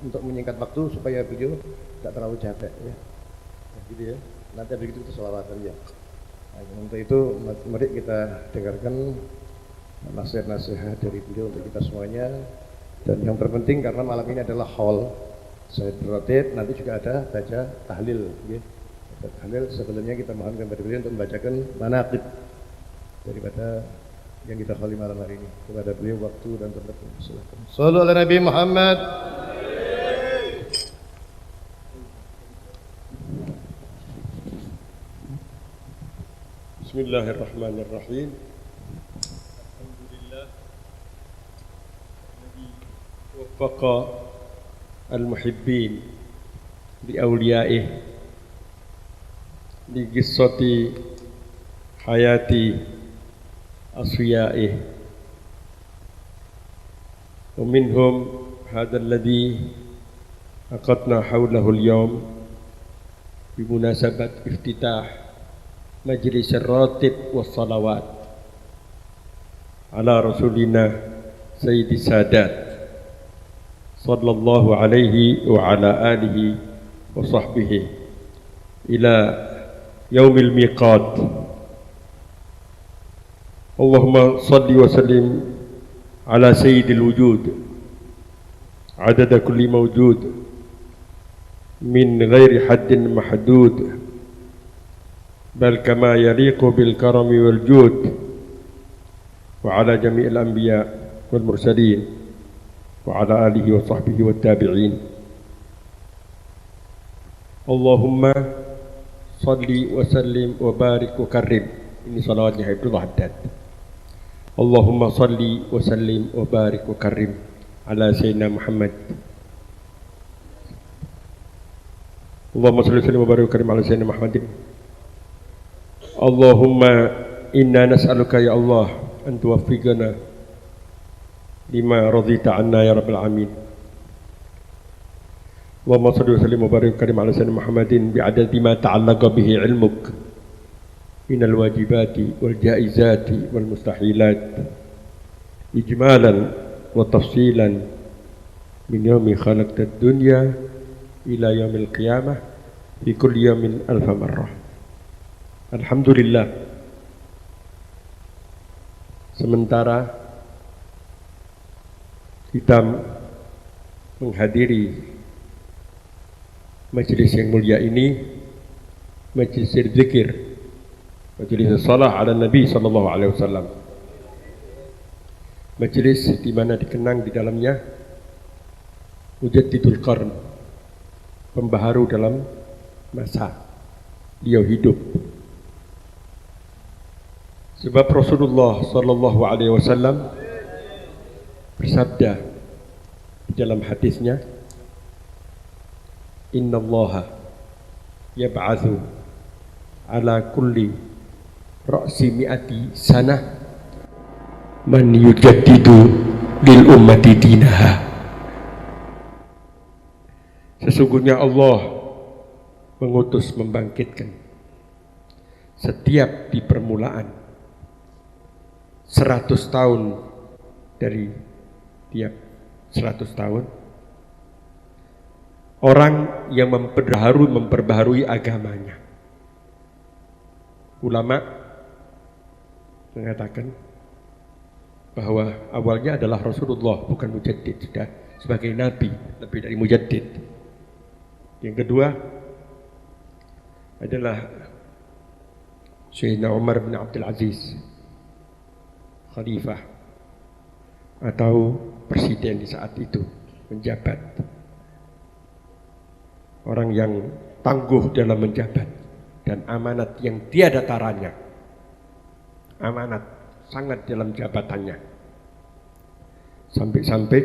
untuk menyingkat waktu supaya beliau tidak terlalu capek ya. Gitu ya. Nanti begitu kita sholawatan ya. Nah, untuk itu mari kita dengarkan nasihat-nasihat dari beliau untuk kita semuanya. Dan yang terpenting karena malam ini adalah haul, saya berrotit, nanti juga ada baca tahlil ya. Tahlil sebelumnya kita mohonkan kepada beliau untuk membacakan manaqib daripada yang kita khali malam hari ini. Kepada beliau waktu dan tempat. Silakan. Shallallahu ala Nabi Muhammad. Bismillahirrahmanirrahim. Alhamdulillah alladzi waffaqa al-muhibbin bi awliyaih li qissati hayati asfiyaih wa minhum hadha alladhi aqadna hawlahu al-yawm bi munasabat iftitah majlis ar-ratib was salawat ala rasulina sayyidi sadat sallallahu alaihi wa ala alihi wa sahbihi ila yaumil miqat. Allahumma salli wa sallim ala sayyidil wujud adada kulli mawjud min ghairi haddin mahdud bal kama yaliqu bil karami wal jud wa ala jami'il anbiya wal mursalin wa ala alihi wa sahbihi wat tabi'in. Allahumma salli wa sallim wa barik wa karrim. Ini salawatnya Habibullah Haddad. Allahumma salli wa sallim wa barik wa karrim ala sayyidina Muhammad. Allahumma salli wa sallim wa barik wa karrim ala sayyidina Muhammadin. Allahumma inna nas'aluka ya Allah an tuwaffiqana lima radita anna ya rabbal alamin. Allahumma salli wa sallim wa barik wa karim ala sayyidina Muhammadin bi'adadi ma ta'allaqa bihi ilmuk minal wajibati wal jaizati wal mustahilat ijmalan wa tafsilan min yawmi khalaqtad dunya ila yaumil qiyamah fi kulli yawmin alfa marrah. Alhamdulillah, sementara kita menghadiri majelis yang mulia ini, majelis zikir, majelis salah ala Nabi sallallahu alaihi wasallam, majelis di mana dikenang di dalamnya Mujaddidul Qarn, pembaharu dalam masa beliau hidup. Sebab Rasulullah sallallahu alaihi wasallam bersabda di dalam hadisnya, innallaha yab'atsu ala kulli ra'si mi'ati sanah man yujaddidu lil ummati dinaha. Sesungguhnya Allah mengutus membangkitkan setiap di permulaan 100 tahun dari tiap 100 tahun orang yang memperbaharui agamanya. Ulama mengatakan bahwa awalnya adalah Rasulullah, bukan mujaddid, sudah sebagai nabi, lebih dari mujaddid. Yang kedua adalah Sayyidina Umar bin Abdul Aziz, khalifah atau presiden di saat itu, menjabat, orang yang tangguh dalam menjabat dan amanat yang tiada taranya, amanat sangat dalam jabatannya, sampai-sampai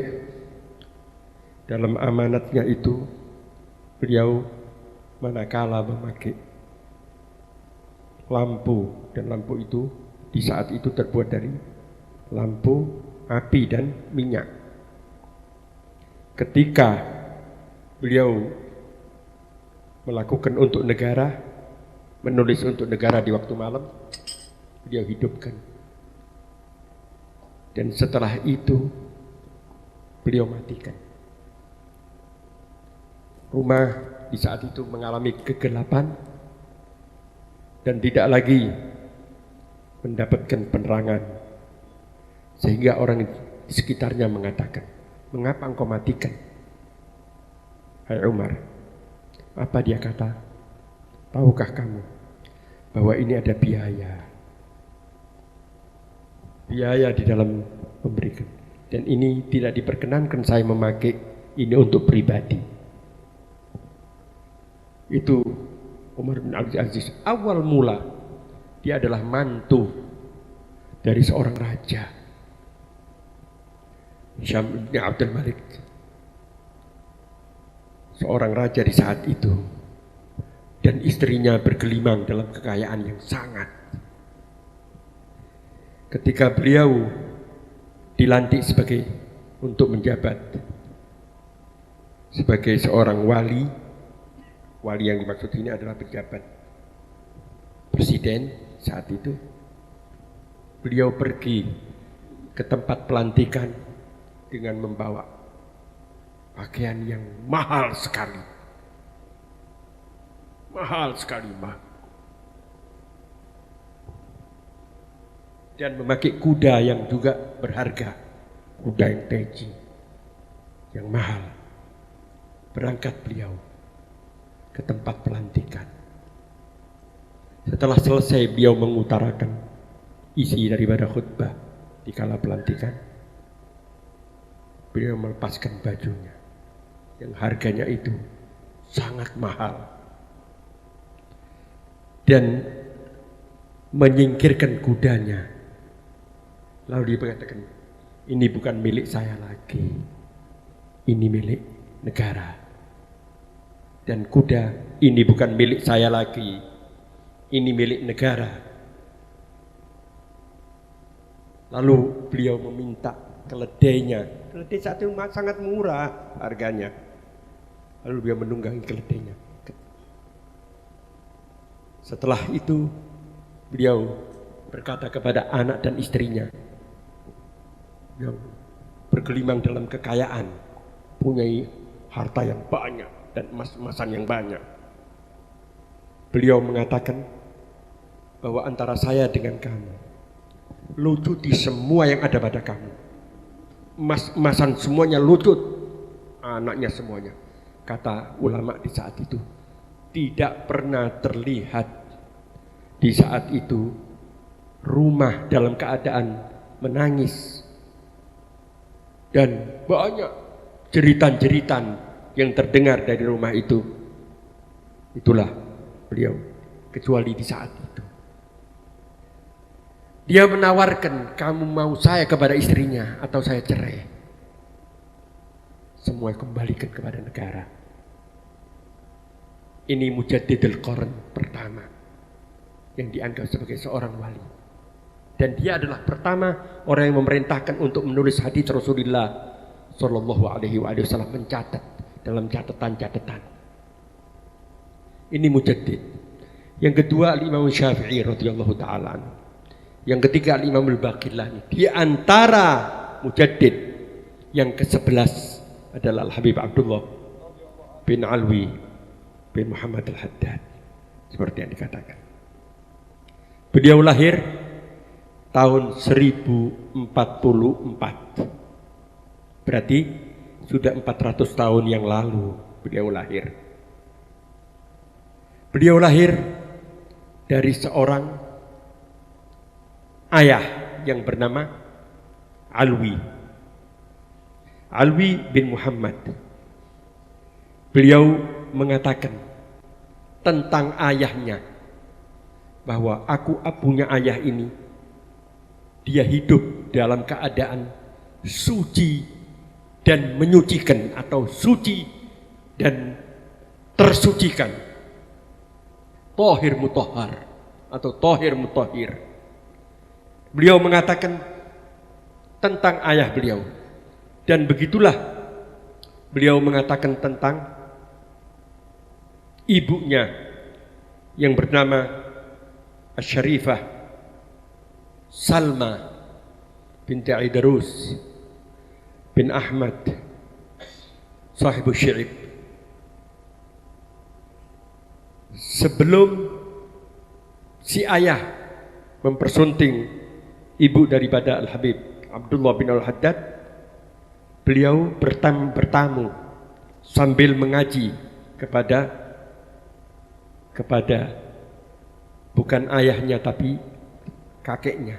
dalam amanatnya itu beliau manakala memakai lampu, dan lampu itu di saat itu terbuat dari lampu api dan minyak. Ketika beliau melakukan untuk negara, menulis untuk negara di waktu malam, beliau hidupkan. Dan setelah itu beliau matikan. Rumah di saat itu mengalami kegelapan dan tidak lagi mendapatkan penerangan, sehingga orang di sekitarnya mengatakan, "Mengapa engkau matikan, hai Umar?" Apa dia kata? "Tahukah kamu bahwa ini ada biaya di dalam memberikan, dan ini tidak diperkenankan saya memakai ini untuk pribadi." Itu Umar bin Abdul Aziz. Awal mula dia adalah mantu dari seorang raja, Hisham bin Abdul Malik, seorang raja di saat itu, dan istrinya bergelimang dalam kekayaan yang sangat. Ketika beliau dilantik untuk menjabat sebagai seorang wali yang dimaksud ini adalah pejabat presiden saat itu, beliau pergi ke tempat pelantikan dengan membawa pakaian yang mahal sekali, dan memakai kuda yang juga berharga, kuda yang teji, yang mahal. Berangkat beliau ke tempat pelantikan. Setelah selesai beliau mengutarakan isi daripada khutbah di kala pelantikan, beliau melepaskan bajunya yang harganya itu sangat mahal dan menyingkirkan kudanya. Lalu dia mengatakan, "Ini bukan milik saya lagi, ini milik negara. Dan kuda ini bukan milik saya lagi, ini milik negara." Lalu beliau meminta keledainya. Keledai saat itu sangat murah harganya. Lalu beliau menunggangi keledainya. Setelah itu beliau berkata kepada anak dan istrinya yang bergelimang dalam kekayaan, punya harta yang banyak dan emas-emasan yang banyak. Beliau mengatakan bahwa antara saya dengan kamu, lucuti semua yang ada pada kamu. Emas-emasan semuanya lucut, anaknya semuanya. Kata ulama di saat itu, tidak pernah terlihat di saat itu rumah dalam keadaan menangis. Dan banyak jeritan-jeritan yang terdengar dari rumah itu. Itulah beliau, kecuali di saat itu dia menawarkan, "Kamu mau saya kepada istrinya atau saya cerai?" Semua kembalikan kepada negara. Ini Mujaddidul Qarn pertama yang dianggap sebagai seorang wali, dan dia adalah pertama orang yang memerintahkan untuk menulis hadis Rasulullah Shallallahu Alaihi Wasallam, mencatat dalam catatan-catatan. Ini Mujaddid. Yang kedua Imam Syafi'i radhiyallahu taala. Yang ketiga Imam Al-Baqillani. Di antara Mujaddid yang ke-11 adalah Al-Habib Abdullah bin Alwi bin Muhammad Al-Haddad, seperti yang dikatakan. Beliau lahir tahun 1044. Berarti sudah 400 tahun yang lalu beliau lahir. Beliau lahir dari seorang ayah yang bernama Alwi bin Muhammad. Beliau mengatakan tentang ayahnya bahwa aku punya ayah ini, dia hidup dalam keadaan suci dan menyucikan, atau suci dan tersucikan, tohir mutahhar atau tohir mutahhir. Beliau mengatakan tentang ayah beliau, dan begitulah beliau mengatakan tentang ibunya yang bernama Asy-Syarifah Salma binti Aidarus bin Ahmad Sahibus Syi'ib sebelum si ayah mempersunting ibu daripada Al-Habib Abdullah bin Al-Haddad, beliau bertamu sambil mengaji kepada bukan ayahnya tapi kakeknya.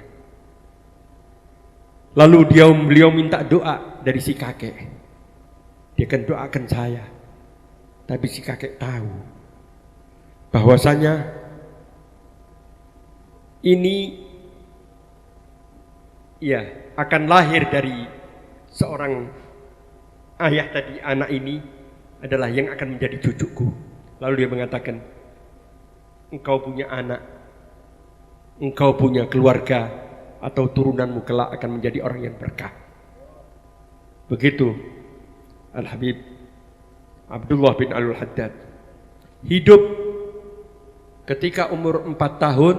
Lalu beliau minta doa dari si kakek. Dia akan doakan saya. Tapi si kakek tahu bahwasanya ini akan lahir dari seorang ayah tadi, anak ini adalah yang akan menjadi cucuku. Lalu dia mengatakan, engkau punya anak, engkau punya keluarga, atau turunanmu kelak akan menjadi orang yang berkah. Begitu Al-Habib Abdullah bin Al-Haddad hidup. Ketika umur 4 tahun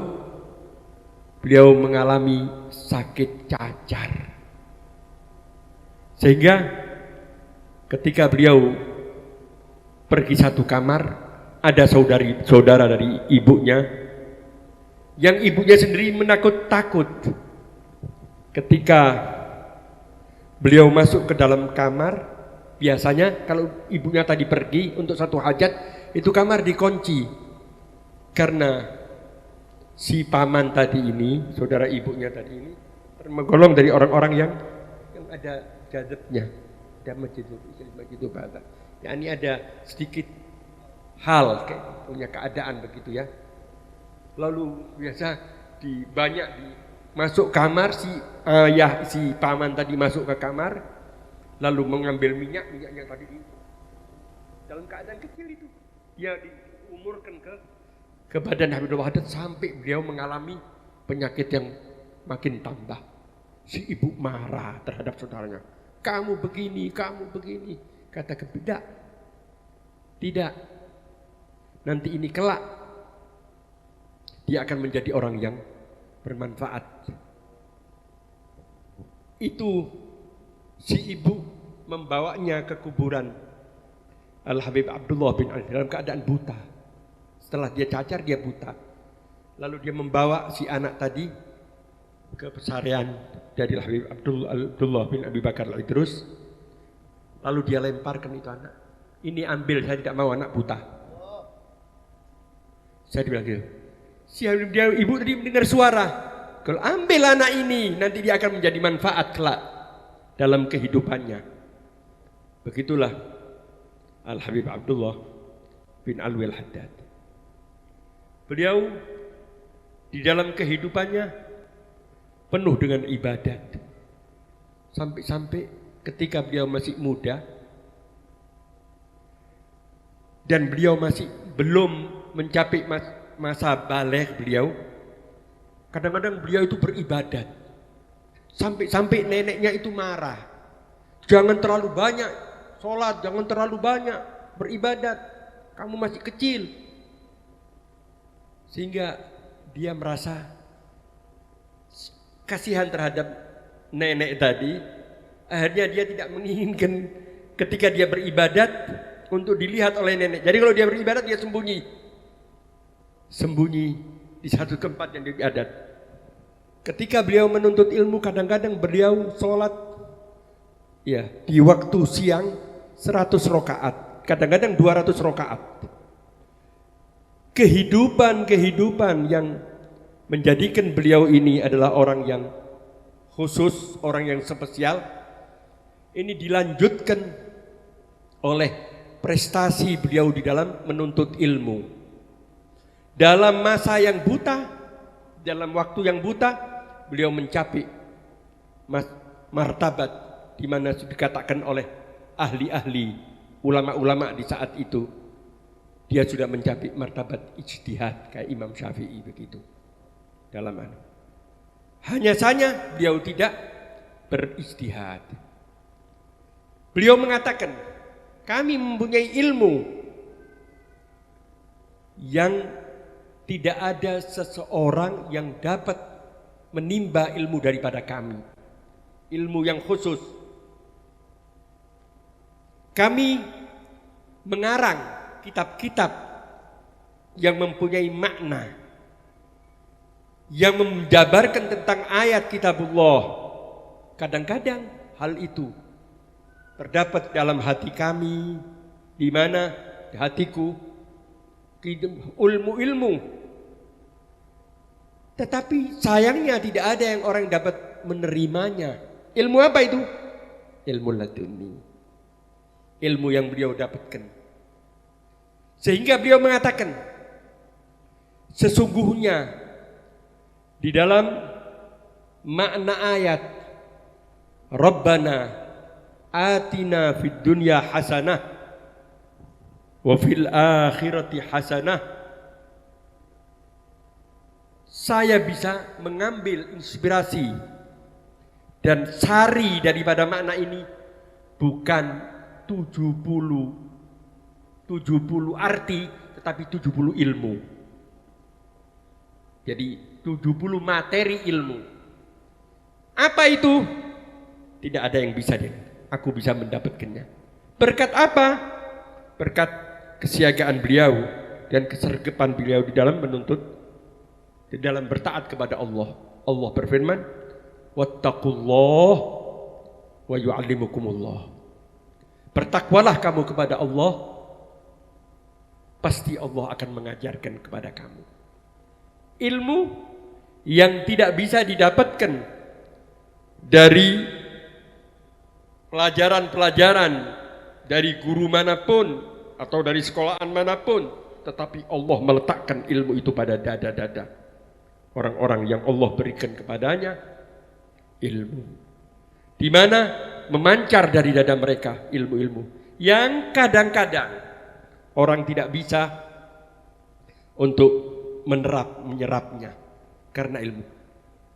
beliau mengalami sakit cacar, sehingga ketika beliau pergi satu kamar, ada saudara dari ibunya, yang ibunya sendiri menakut-takut. Ketika beliau masuk ke dalam kamar, biasanya kalau ibunya tadi pergi untuk satu hajat, itu kamar dikunci. Karena si paman tadi ini, saudara ibunya tadi ini, tergolong dari orang-orang yang ada jadabnya, ada masjid itu bahasa. Ya, ini ada sedikit hal kayak punya keadaan begitu ya. Lalu biasa masuk kamar, si paman tadi masuk ke kamar, lalu mengambil minyaknya tadi dalam keadaan kecil itu, dia diumurkan ke badan Habibullah Haddad sampai beliau mengalami penyakit yang makin tambah. Si ibu marah terhadap saudaranya. Kamu begini. Katakan tidak. Nanti ini kelak dia akan menjadi orang yang bermanfaat. Itu si ibu membawanya ke kuburan Al-Habib Abdullah bin Ali dalam keadaan buta. Setelah dia cacar, dia buta. Lalu dia membawa si anak tadi ke pesarian dari Al-Habib Abdullah bin Abi Bakar Al-Idrus. Lalu dia lemparkan itu anak. Ini ambil, saya tidak mau anak buta. Saya bilang gitu. Ibu tadi mendengar suara. Kalau ambil anak ini, nanti dia akan menjadi manfaat kelak dalam kehidupannya. Begitulah Al-Habib Abdullah bin Alwi Al-Haddad. Beliau di dalam kehidupannya penuh dengan ibadat. Sampai ketika beliau masih muda dan beliau masih belum mencapai masa baligh beliau, kadang-kadang beliau itu beribadat. Sampai neneknya itu marah. Jangan terlalu banyak sholat, jangan terlalu banyak beribadat. Kamu masih kecil. Sehingga dia merasa kasihan terhadap nenek tadi. Akhirnya dia tidak menginginkan ketika dia beribadat untuk dilihat oleh nenek. Jadi kalau dia beribadat dia sembunyi di satu tempat yang beribadat. Ketika beliau menuntut ilmu, kadang-kadang beliau sholat di waktu siang 100 rakaat, kadang-kadang 200 rakaat. Kehidupan yang menjadikan beliau ini adalah orang yang khusus, orang yang spesial. Ini dilanjutkan oleh prestasi beliau di dalam menuntut ilmu. Dalam masa yang buta, dalam waktu yang buta, beliau mencapai martabat di mana dikatakan oleh ahli-ahli, ulama-ulama di saat itu. Dia sudah mencapai martabat ijtihad kayak Imam Syafi'i begitu. Hanya saja beliau tidak berijtihad. Beliau mengatakan, kami mempunyai ilmu yang tidak ada seseorang yang dapat menimba ilmu daripada kami. Ilmu yang khusus. Kami mengarang kitab-kitab yang mempunyai makna, yang menjabarkan tentang ayat kitabullah. Kadang-kadang hal itu terdapat dalam hati kami, di mana di hatiku ilmu-ilmu. Tetapi sayangnya tidak ada yang orang dapat menerimanya. Ilmu apa itu? Ilmu laduni. Ilmu yang beliau dapatkan. Sehingga beliau mengatakan, sesungguhnya di dalam makna ayat Rabbana atina fid dunya hasanah wa fil akhirati hasanah, saya bisa mengambil inspirasi dan sari daripada makna ini bukan 70 arti, tetapi 70 ilmu. Jadi 70 materi ilmu. Apa itu? Tidak ada yang bisa deh. Aku bisa mendapatkannya. Berkat apa? Berkat kesiagaan beliau dan kesergepan beliau di dalam menuntut, di dalam bertaat kepada Allah. Allah berfirman, wattaqullah wa yu'allimukumullah. Bertakwalah kamu kepada Allah, pasti Allah akan mengajarkan kepada kamu ilmu yang tidak bisa didapatkan dari pelajaran-pelajaran dari guru manapun atau dari sekolahan manapun, tetapi Allah meletakkan ilmu itu pada dada-dada orang-orang yang Allah berikan kepadanya ilmu, di mana memancar dari dada mereka ilmu-ilmu yang kadang-kadang orang tidak bisa untuk menyerapnya karena ilmu.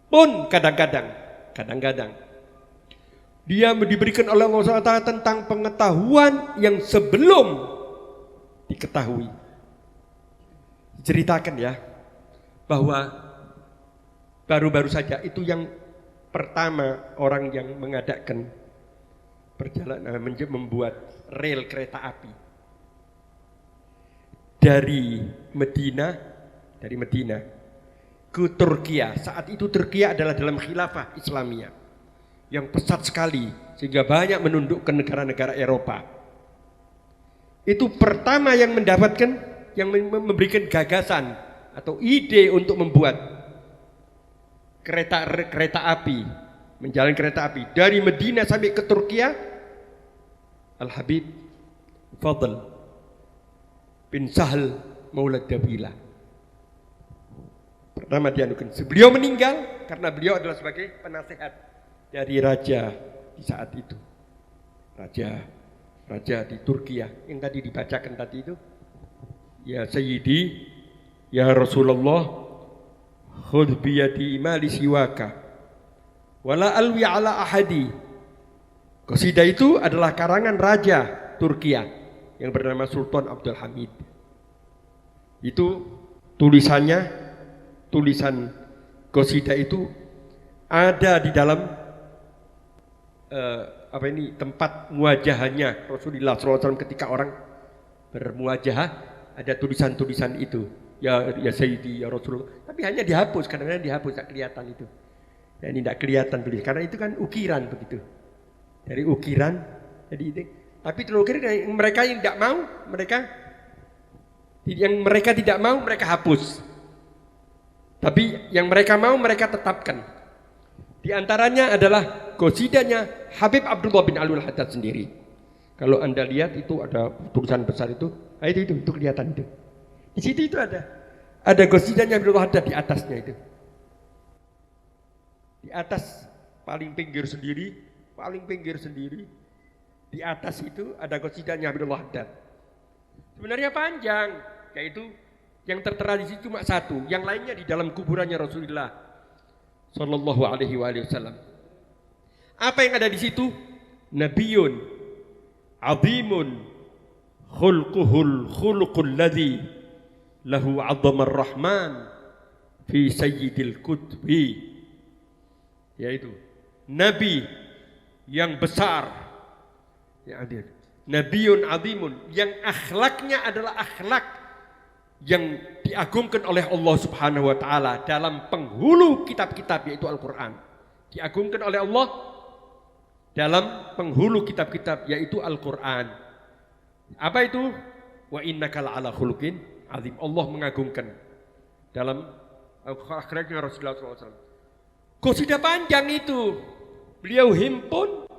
Pun kadang-kadang dia diberikan oleh Allah SWT tentang pengetahuan yang sebelum diketahui. Ceritakan ya, bahwa baru-baru saja itu yang pertama orang yang mengadakan perjalanan membuat rel kereta api dari Medina ke Turkiya. Saat itu Turkiya adalah dalam khilafah Islamiyah yang pesat sekali sehingga banyak menundukkan negara-negara Eropa. Itu pertama yang mendapatkan, yang memberikan gagasan atau ide untuk membuat kereta api, menjalan kereta api dari Medina sampai ke Turkiya. Al-Habib Fadl bin Sahal Maulad Dabila pertama dianukan. Beliau meninggal karena beliau adalah sebagai penasehat dari raja di saat itu, raja di Turkiya yang tadi dibacakan tadi itu. Ya Sayyidi, ya Rasulullah, khudh biyadi mali siwaka wala alwi ala ahadi. Qasidah itu adalah karangan raja Turkiya yang bernama Sultan Abdul Hamid. Itu tulisan qasidah itu ada di dalam tempat muwajahannya Rasulullah SAW ketika orang bermuwajahah, ada tulisan-tulisan itu. Ya Sayyidi, ya Rasulullah. Tapi hanya dihapus, kadang-kadang dihapus, tak kelihatan itu. Ya, ini tidak kelihatan tulis, karena itu kan ukiran begitu. Dari ukiran, jadi itu. Tapi yang mereka yang tidak mau, mereka tidak mau, mereka hapus. Tapi yang mereka mau, mereka tetapkan. Di antaranya adalah qasidahnya Habib Abdullah bin Alwi Al-Haddad sendiri. Kalau Anda lihat itu ada tulisan besar itu, itu kelihatan itu. Di situ itu ada qasidahnya Abdullah Haddad di atasnya itu. Di atas paling pinggir sendiri, di atas itu ada qasidahnya Abdullah Haddad. Sebenarnya panjang, yaitu yang tertera di situ cuma satu, yang lainnya di dalam kuburannya Rasulullah Sallallahu Alaihi Wasallam. Apa yang ada di situ? Nabiyun azimun khulquhul khuluqul ladzi lahu 'azzamar rahman fi sayyidil kutbi, yaitu nabi yang besar, ya adil, nabiyun azimun, yang akhlaknya adalah akhlak yang diagungkan oleh Allah Subhanahu wa taala dalam penghulu kitab-kitab yaitu Al-Qur'an. Diagungkan oleh Allah dalam penghulu kitab-kitab yaitu Al-Qur'an. Apa itu? Wa innaka la'ala khuluqin azim. Allah mengagungkan dalam akhlaknya Rasulullah SAW. Qasidah panjang itu beliau himpun,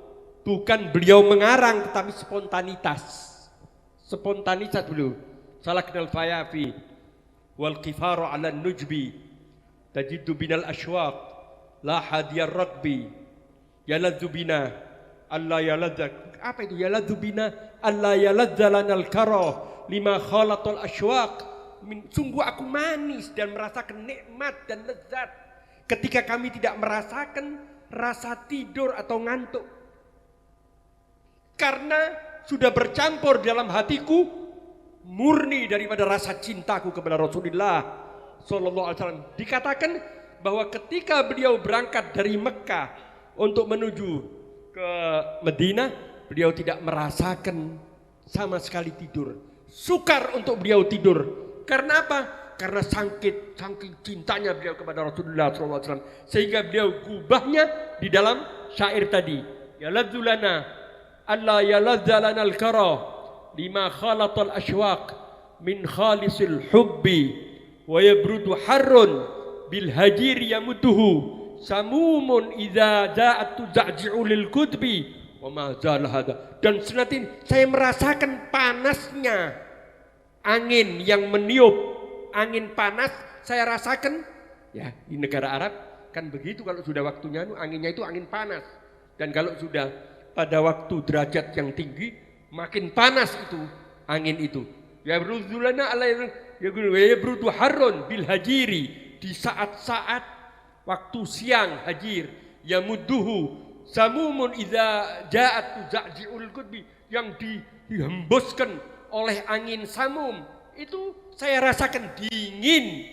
bukan beliau mengarang tetapi spontanitas. Spontanitas beliau. Salaknal fayafi wal qifaru ala nujbi tajidu binal ashwaq la hadiyar rakbi yaladzu bina alla yaladzak. Apa itu yaladzu bina alla yaladzalanal kara lima khalatul ashwaq. Sungguh aku manis dan merasakan nikmat dan lezat ketika kami tidak merasakan rasa tidur atau ngantuk. Karena sudah bercampur dalam hatiku murni daripada rasa cintaku kepada Rasulullah sallallahu alaihi wasallam. Dikatakan bahwa ketika beliau berangkat dari Mekah untuk menuju ke Madinah, beliau tidak merasakan sama sekali tidur. Sukar untuk beliau tidur. Karena apa? Karena saking cintanya beliau kepada Rasulullah sallallahu alaihi wasallam, sehingga beliau gubahnya di dalam syair tadi. Ya ladzulana alla yaladzalana al-kara lima khalatal ashwaq min khalisil hubbi wa yabrudu harrun bil hajir yamutuhu samumun idza za'at tuza'ji'u lil kutbi wa ma zal hada. Dan senatin saya merasakan panasnya angin yang meniup, angin panas saya rasakan ya. Di negara Arab kan begitu, kalau sudah waktunya anginnya itu angin panas, dan kalau sudah pada waktu derajat yang tinggi makin panas itu angin itu. Ya brudulana alai ya brudu harun bil hajiri, di saat-saat waktu siang hajir. Ya mudduhu samumun idza ja'at tuza'ji'ul qutbi, yang dihembuskan oleh angin samum itu saya rasakan dingin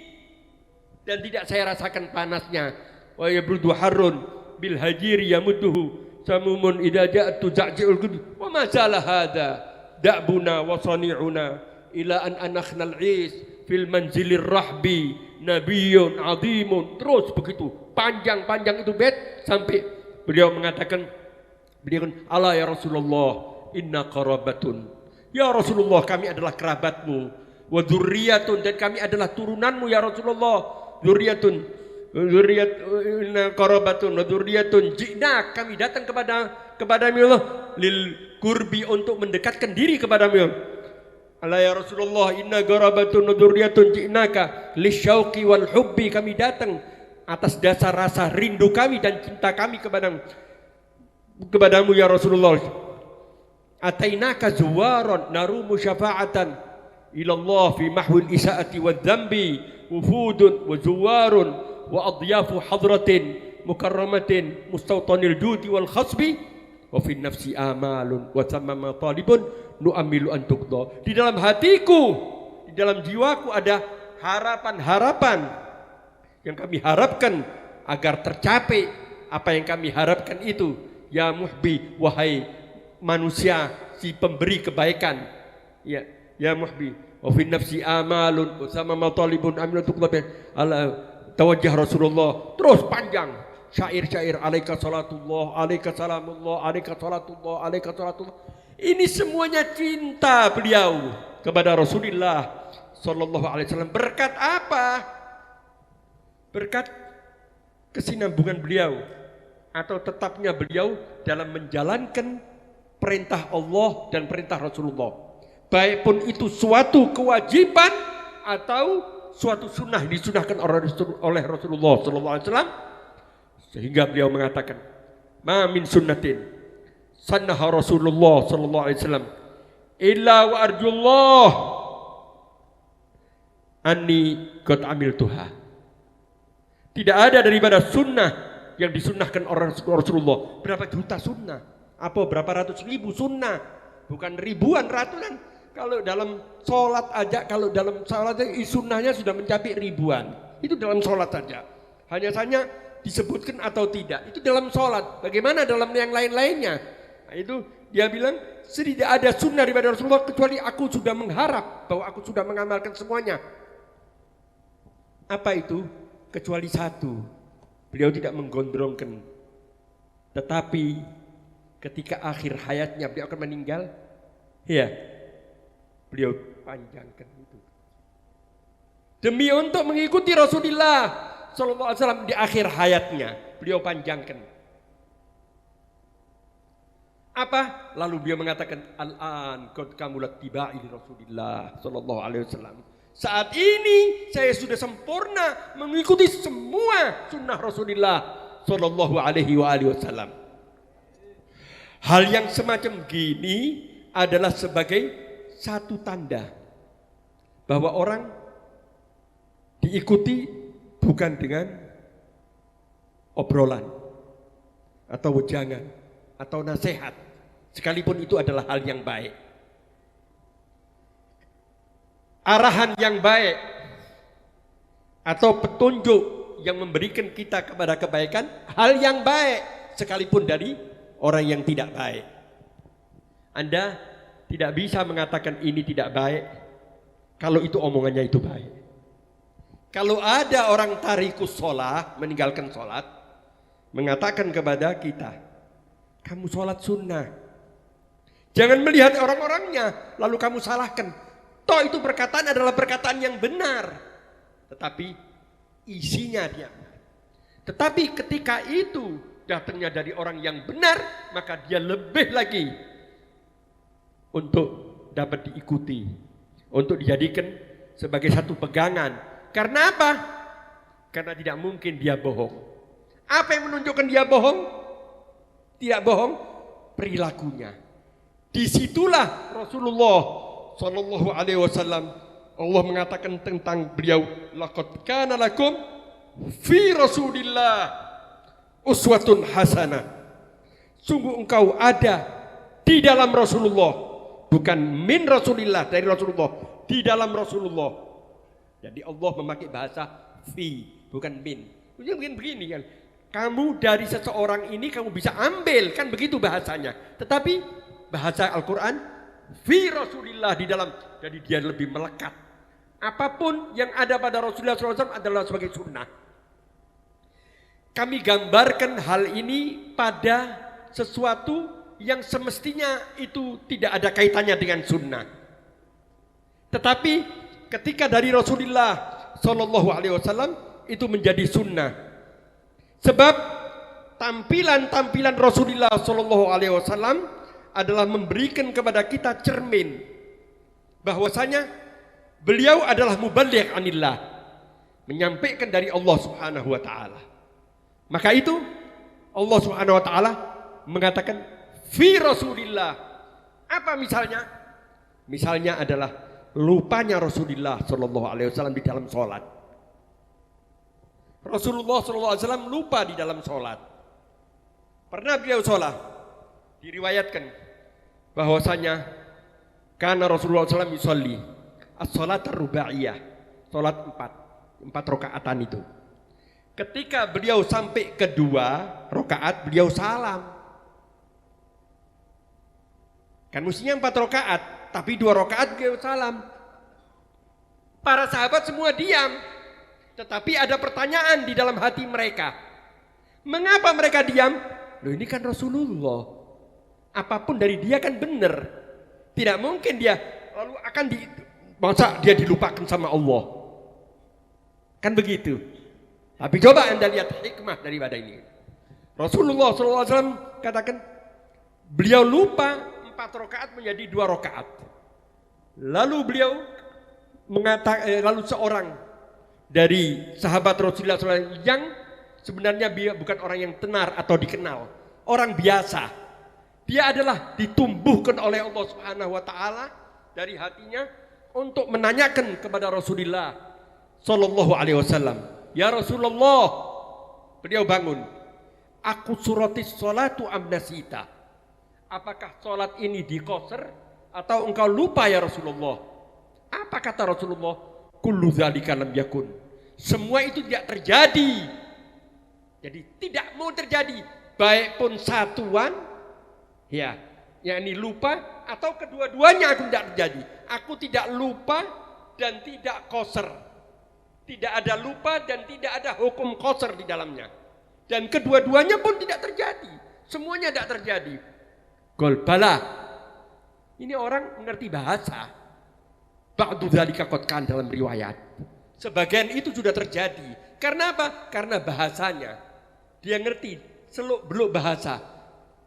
dan tidak saya rasakan panasnya. Wa ya brudu harun bil hajiri ya mudduhu samumun idza ja'at tuza'ji'ul qutbi wa ma zala hadha da'buna wa sani'una ila an anakhna al-'is fil manzilir rahbi nabiyyun 'azimun. Terus begitu panjang-panjang itu bait sampai beliau mengatakan, beliau ala ya Rasulullah inna qarabatun, ya Rasulullah kami adalah kerabatmu, wa dzurriyyatun, dan kami adalah turunanmu ya Rasulullah, dzurriyyatun inna qarabatun wa dzurriyyatun ji'na, kami datang kepadamu ya Allah lil kurbi, untuk mendekatkan diri kepadamu. Ala ya Rasulullah inna qarabatun wa dzurriyyatun ji'naka lisyauqi wal hubbi, kami datang atas dasar rasa rindu kami dan cinta kami kepadamu ya Rasulullah. Atainaka zuwaran narumu syafa'atan ilallah fi mahwil isaati wa dzambi wufudun wa zuwarun wa adyafu hadratin mukarramatin mustawtanil judi wal khasbi wa fi nafsi amalun wa thamma talibun nu'amilu an tuqda. Di dalam hatiku, di dalam jiwaku ada harapan-harapan yang kami harapkan agar tercapai apa yang kami harapkan itu. Ya muhbi, wahai manusia si pemberi kebaikan, ya ya muhbi wa fi nafsi amalun sama matalibun aminatu qulubin ala tawajjah Rasulullah. Terus panjang syair-syair alaika salatullah alaika salamullah alaika salatullah alaika salatullah. Ini semuanya cinta beliau kepada Rasulullah sallallahu alaihi wasallam. Berkat apa? Berkat kesinambungan beliau atau tetapnya beliau dalam menjalankan perintah Allah dan perintah Rasulullah, baik pun itu suatu kewajiban atau suatu sunnah disunahkan oleh Rasulullah sallallahu alaihi wasallam, sehingga beliau mengatakan ma min sunnatin sannaha Rasulullah sallallahu alaihi wasallam illa wa arjullah anni qad amiltuha. Tidak ada daripada sunnah yang disunnahkan oleh Rasulullah. Berapa juta sunnah? Apa berapa ratus ribu sunnah? Bukan ribuan, ratusan. Kalau dalam sholat aja, kalau dalam sholat aja sunnahnya sudah mencapai ribuan. Itu dalam sholat saja. Hanya saja disebutkan atau tidak. Itu dalam sholat. Bagaimana dalam yang lain-lainnya? Nah, itu dia bilang tidak ada sunnah daripada Rasulullah kecuali aku sudah mengharap bahwa aku sudah mengamalkan semuanya. Apa itu? Kecuali satu, beliau tidak menggondrongkan. Tetapi ketika akhir hayatnya beliau akan meninggal, ya beliau panjangkan itu. Demi untuk mengikuti Rasulullah sallallahu alaihi wasallam di akhir hayatnya, beliau panjangkan. Apa? Lalu beliau mengatakan, al-an qad kamulat tibai Rasulillah sallallahu alaihi wasallam. Saat ini saya sudah sempurna mengikuti semua sunnah Rasulullah sallallahu alaihi wasallam. Hal yang semacam gini adalah sebagai satu tanda bahwa orang diikuti bukan dengan obrolan atau wejangan atau nasihat, sekalipun itu adalah hal yang baik. Arahan yang baik atau petunjuk yang memberikan kita kepada kebaikan, hal yang baik sekalipun dari orang yang tidak baik. Anda tidak bisa mengatakan ini tidak baik kalau itu omongannya itu baik. Kalau ada orang tarikus sholat, meninggalkan sholat, mengatakan kepada kita, kamu sholat sunnah, jangan melihat orang-orangnya lalu kamu salahkan. Toh itu perkataan adalah perkataan yang benar, tetapi isinya dia. Tetapi ketika itu datangnya dari orang yang benar, maka dia lebih lagi untuk dapat diikuti, untuk dijadikan sebagai satu pegangan. Karena apa? Karena tidak mungkin dia bohong. Apa yang menunjukkan dia bohong? Tidak bohong, perilakunya. Disitulah Rasulullah sallallahu alaihi wasallam Allah mengatakan tentang beliau, laqad kana lakum fi Rasulillah uswatun hasanah. Sungguh engkau ada di dalam Rasulullah, bukan min Rasulillah, dari Rasulullah, di dalam Rasulullah. Jadi Allah memakai bahasa fi, bukan min. Mungkin begini kan, kamu dari seseorang ini kamu bisa ambil, kan begitu bahasanya. Tetapi bahasa Al-Quran fi Rasulillah, di dalam, jadi dia lebih melekat. Apapun yang ada pada Rasulullah SAW adalah sebagai sunnah. Kami gambarkan hal ini pada sesuatu yang semestinya itu tidak ada kaitannya dengan sunnah. Tetapi ketika dari Rasulullah SAW itu menjadi sunnah. Sebab tampilan-tampilan Rasulullah SAW adalah memberikan kepada kita cermin bahwasanya beliau adalah muballigh anillah, menyampaikan dari Allah Subhanahu wa taala. Maka itu Allah Subhanahu wa taala mengatakan fi Rasulillah. Apa misalnya? Misalnya adalah lupanya Rasulullah sallallahu alaihi wasallam di dalam salat. Rasulullah sallallahu alaihi wasallam lupa di dalam salat. Pernah beliau salat, diriwayatkan bahwasanya karena Rasulullah SAW yusolli as-salat ar-rubaiyah, salat 4 rakaatan itu. Ketika beliau sampai kedua rakaat, beliau salam. Kan mestinya 4 rakaat, tapi 2 rakaat beliau salam. Para sahabat semua diam, tetapi ada pertanyaan di dalam hati mereka. Mengapa mereka diam? Loh, ini kan Rasulullah. Apapun dari dia kan benar. Tidak mungkin dia lalu akan masa dia dilupakan sama Allah. Kan begitu. Tapi coba Anda lihat hikmah daripada ini. Rasulullah SAW katakan beliau lupa 4 rakaat menjadi 2 rakaat. Lalu beliau mengatakan, lalu seorang dari sahabat Rasulullah SAW yang sebenarnya dia bukan orang yang tenar atau dikenal, orang biasa. Dia adalah ditumbuhkan oleh Allah Subhanahu wa taala dari hatinya untuk menanyakan kepada Rasulullah sallallahu alaihi wasallam, "Ya Rasulullah," beliau bangun, "aku suratis sholatu amnasita." Apakah salat ini dikoser atau engkau lupa ya Rasulullah? Apa kata Rasulullah? Kullu dzalika lam yakun. Semua itu tidak terjadi. Jadi tidak mau terjadi, baik pun satuan Ya, yakni lupa atau kedua-duanya aku tidak terjadi. Aku tidak lupa dan tidak qasr. Tidak ada lupa dan tidak ada hukum qasr di dalamnya. Dan kedua-duanya pun tidak terjadi. Semuanya tidak terjadi. Qul bala. Ini orang mengerti bahasa. Ba'du dzalika qad kan dalam riwayat. Sebagian itu sudah terjadi. Karena apa? Karena bahasanya. Dia ngerti seluk-beluk bahasa.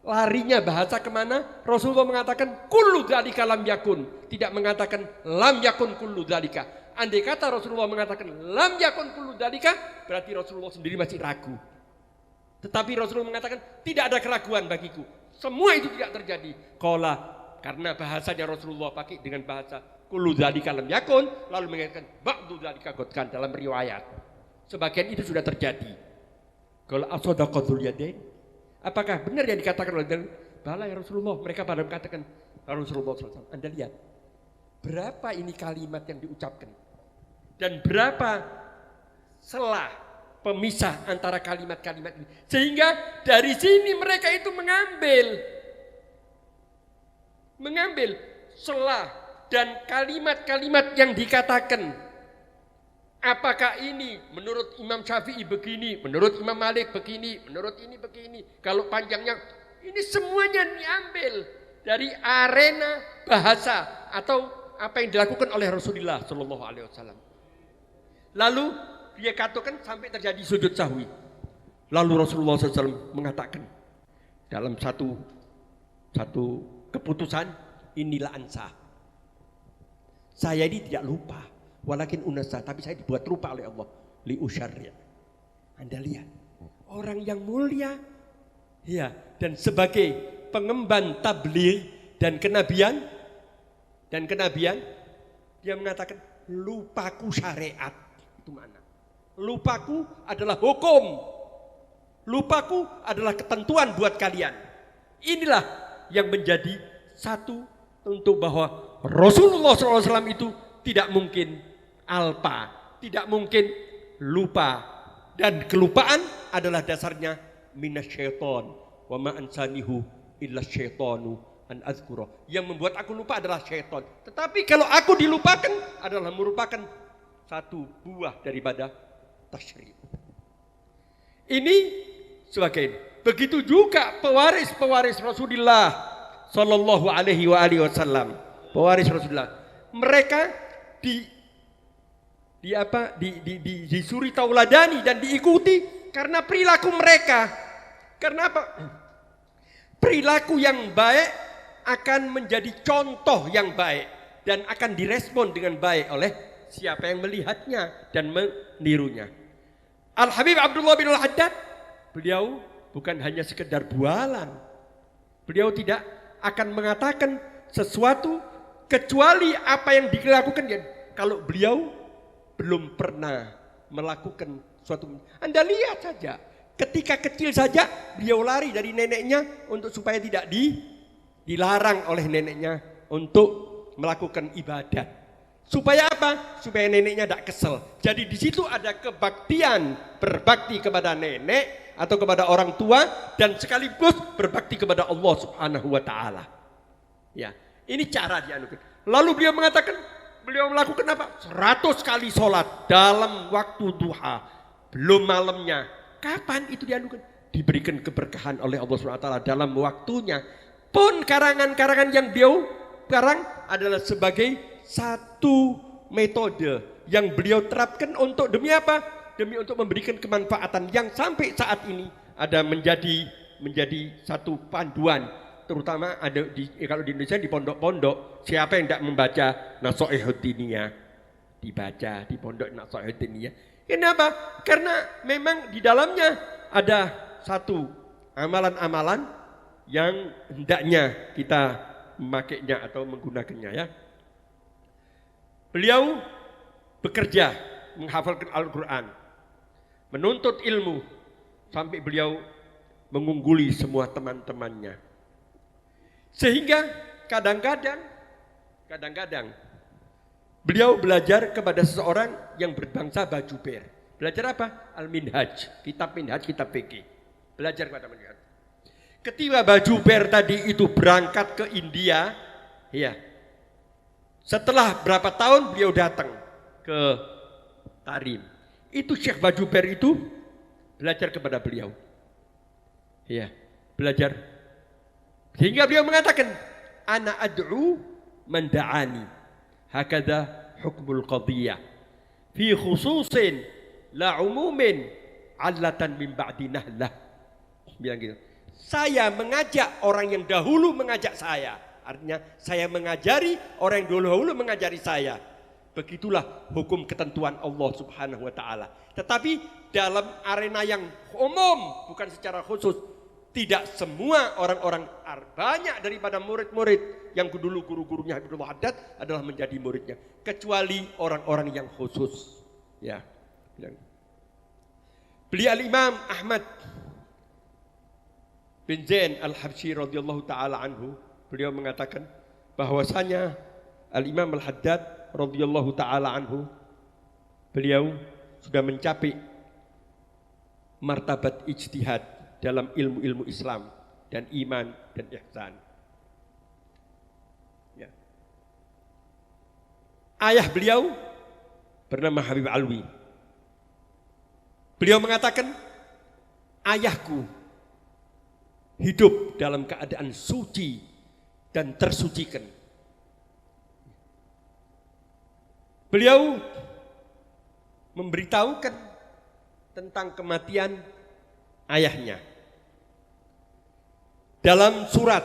Larinya bahasa kemana? Rasulullah mengatakan kullu dzalika lam yakun. Tidak mengatakan lam yakun kullu dzalika. Andai kata Rasulullah mengatakan lam yakun kullu dzalika, berarti Rasulullah sendiri masih ragu. Tetapi Rasulullah mengatakan tidak ada keraguan bagiku. Semua itu tidak terjadi. Karena bahasanya Rasulullah pakai dengan bahasa kullu dzalika lam yakun, lalu mengatakan ba'du dzalika qad kan dalam riwayat. Sebagian itu sudah terjadi. Qala asadaqatul yadain. Apakah benar yang dikatakan oleh bala ya Rasulullah? Mereka pada mengatakan Rasulullah SAW. Anda lihat berapa ini kalimat yang diucapkan dan berapa selah pemisah antara kalimat-kalimat ini, sehingga dari sini mereka itu mengambil selah dan kalimat-kalimat yang dikatakan. Apakah ini menurut Imam Syafi'i begini, menurut Imam Malik begini, menurut ini begini. Kalau panjangnya, ini semuanya diambil dari arena bahasa atau apa yang dilakukan oleh Rasulullah Shallallahu Alaihi Wasallam. Lalu dia katakan sampai terjadi sujud sahwi. Lalu Rasulullah SAW mengatakan dalam satu keputusan, inilah ansa. Saya ini tidak lupa. Walakin unasa, tapi saya dibuat lupa oleh Allah. Li usyarri. Anda lihat, orang yang mulia, ya, dan sebagai pengemban tabligh dan kenabian, dia mengatakan lupaku syariat. Itu mana? Lupaku adalah hukum. Lupaku adalah ketentuan buat kalian. Inilah yang menjadi satu untuk bahwa Rasulullah SAW itu tidak mungkin alpa, tidak mungkin lupa, dan kelupaan adalah dasarnya minasyaiton wa ma ansanihu illa syaitanu an azkura. Yang membuat aku lupa adalah syaitan. Tetapi kalau aku dilupakan adalah merupakan satu buah daripada tasyri'. Ini sebagai begitu juga pewaris Rasulullah sallallahu alaihi wasallam. Pewaris Rasulullah. Mereka disuri tauladani dan diikuti karena perilaku mereka. Karena apa? Perilaku yang baik akan menjadi contoh yang baik dan akan direspon dengan baik oleh siapa yang melihatnya dan menirunya. Al-Habib Abdullah bin Al-Haddad, beliau bukan hanya sekedar bualan. Beliau tidak akan mengatakan sesuatu kecuali apa yang dilakukan dia. Kalau beliau belum pernah melakukan suatu, Anda lihat saja, ketika kecil saja beliau lari dari neneknya untuk supaya tidak dilarang oleh neneknya untuk melakukan ibadat. Supaya apa? Supaya neneknya tidak kesel. Jadi di situ ada kebaktian, berbakti kepada nenek atau kepada orang tua dan sekaligus berbakti kepada Allah Subhanahu wa taala. Ya, ini cara dianukan. Lalu beliau mengatakan, beliau melakukan apa? 100 kali sholat dalam waktu duha, belum malamnya. Kapan itu dianukan? Diberikan keberkahan oleh Allah SWT dalam waktunya. Pun karangan-karangan yang beliau karang adalah sebagai satu metode yang beliau terapkan untuk demi apa? Demi untuk memberikan kemanfaatan yang sampai saat ini ada menjadi satu panduan. Terutama ada kalau di Indonesia di pondok-pondok, siapa yang tidak membaca Nasha'ihud Diniyah dibaca di pondok Nasha'ihud Diniyah. Kenapa? Karena memang di dalamnya ada satu amalan-amalan yang hendaknya kita memakainya atau menggunakannya, ya. Beliau bekerja menghafalkan Al-Quran, menuntut ilmu sampai beliau mengungguli semua teman-temannya. Sehingga kadang-kadang beliau belajar kepada seseorang yang berbangsa Bajuber. Belajar apa? Al-Minhaj, kitab Minhaj, kitab fikih. Belajar kepada beliau. Ketika Bajuber tadi itu berangkat ke India, ya. Setelah berapa tahun beliau datang ke Tarim. Itu Syekh Bajuber itu belajar kepada beliau. Ya, belajar. Sehingga beliau mengatakan, ana ad'u man da'ani. Hakadha hukmul qadiyah. Fi khususin la umumin allatan min ba'di nahlah. Bilang gitu. Saya mengajak orang yang dahulu mengajak saya. Artinya saya mengajari orang yang dahulu mengajari saya. Begitulah hukum ketentuan Allah Subhanahu wa taala. Tetapi dalam arena yang umum, bukan secara khusus, tidak semua orang-orang, banyak daripada murid-murid yang dulu guru-gurunya Habibullah Haddad adalah menjadi muridnya, kecuali orang-orang yang khusus. Ya. Beliau Al-Imam Ahmad bin Zain Al-Habsyi radhiyallahu taala anhu, beliau mengatakan bahwasanya Al-Imam Al-Haddad radhiyallahu taala anhu, beliau sudah mencapai martabat ijtihad dalam ilmu-ilmu Islam dan iman dan ihsan. Ya. Ayah beliau bernama Habib Alwi. Beliau mengatakan, ayahku hidup dalam keadaan suci dan tersucikan. Beliau memberitahukan tentang kematian ayahnya dalam surat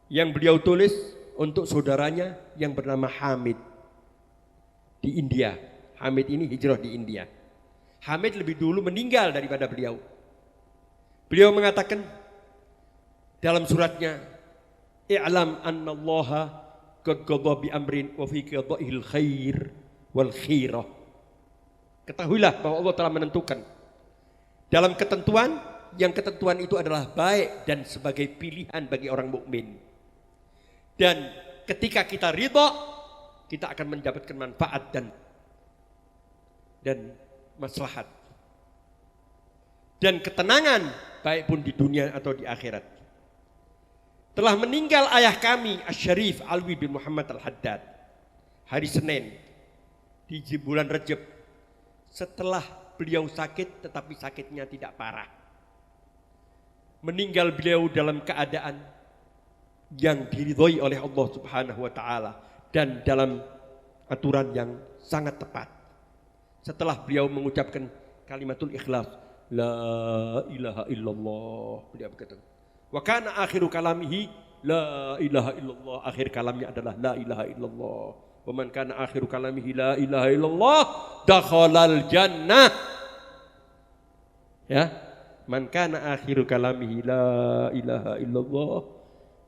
yang beliau tulis untuk saudaranya yang bernama Hamid di India. Hamid ini hijrah di India. Hamid lebih dulu meninggal daripada beliau. Beliau mengatakan dalam suratnya, i'lam annallaha qad qadha bi amrin wa fi qada'il khair wal khirah. Ketahuilah bahwa Allah telah menentukan dalam ketentuan, yang ketentuan itu adalah baik dan sebagai pilihan bagi orang mukmin. Dan ketika kita ridha, kita akan mendapatkan manfaat dan maslahat dan ketenangan, baik pun di dunia atau di akhirat. Telah meninggal ayah kami Asy-Syarif Alwi bin Muhammad Al-Haddad hari Senin di bulan Rajab, setelah beliau sakit tetapi sakitnya tidak parah. Meninggal beliau dalam keadaan yang diridhoi oleh Allah Subhanahu wa taala dan dalam aturan yang sangat tepat. Setelah beliau mengucapkan kalimatul ikhlas, la ilaha illallah, beliau berkata, wa kana akhiru kalamihi la ilaha illallah, akhir kalamnya adalah la ilaha illallah. Wa man kana akhiru kalamihi la ilaha illallah dakhalal jannah. Ya, man kana akhiru kalamihi la ilaha illallah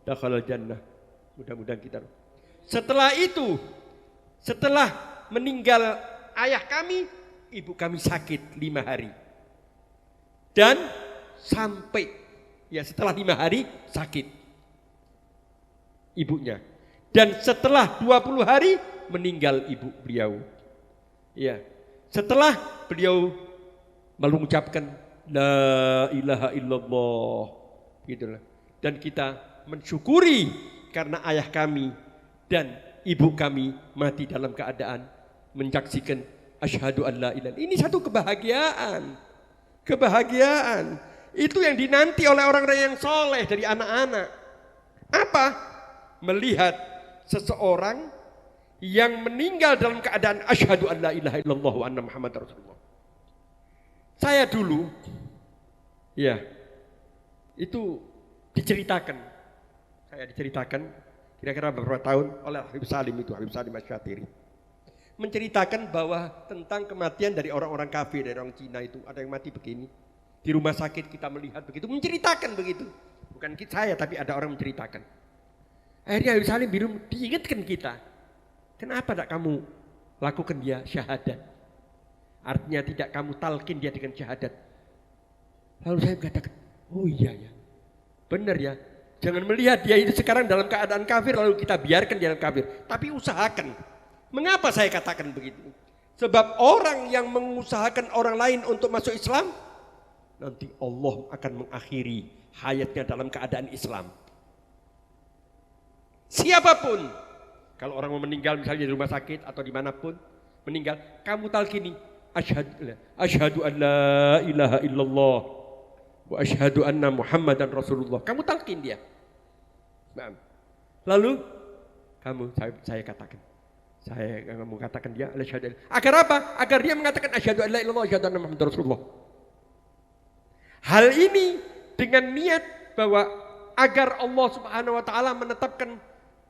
dakhalal jannah. Mudah-mudahan kita. Setelah itu, setelah meninggal ayah kami, ibu kami sakit 5 hari. Dan sampai setelah 5 hari sakit ibunya. Dan setelah 20 hari meninggal ibu beliau. Ya. Setelah beliau mengucapkan la ilaha illallah, gitulah. Dan kita mensyukuri karena ayah kami dan ibu kami mati dalam keadaan menyaksikan asyhadu an la ilaha. Ini satu kebahagiaan. Kebahagiaan itu yang dinanti oleh orang-orang yang soleh dari anak-anak. Apa? Melihat seseorang yang meninggal dalam keadaan asyhadu an la ilaha illallah wa anna Muhammadar Rasulullah. Saya dulu itu diceritakan. Saya diceritakan kira-kira beberapa tahun oleh Habib Salim Asy-Syatiri. Menceritakan bahwa tentang kematian dari orang-orang kafir, dari orang Cina itu, ada yang mati begini. Di rumah sakit kita melihat begitu, menceritakan begitu. Bukan saya, tapi ada orang menceritakan. Akhirnya Habib Salim diingatkan kita, kenapa tidak kamu lakukan dia syahadat? Artinya tidak kamu talqin dia dengan syahadat. Lalu saya mengatakan, oh iya ya, benar ya. Jangan melihat dia itu sekarang dalam keadaan kafir lalu kita biarkan dia dalam kafir. Tapi usahakan. Mengapa saya katakan begitu? Sebab orang yang mengusahakan orang lain untuk masuk Islam, nanti Allah akan mengakhiri hayatnya dalam keadaan Islam. Siapapun, kalau orang mau meninggal misalnya di rumah sakit atau dimanapun meninggal, kamu talqini asyhadu an la ilaha illallah wa asyhadu anna Muhammadan Rasulullah. Kamu talqin dia. Lalu saya katakan, kamu katakan dia asyhadu. Agar apa? Agar dia mengatakan asyhadu an la ilaha illallah wa asyhadu anna Muhammadan Rasulullah. Hal ini dengan niat bahwa agar Allah Subhanahu wa taala menetapkan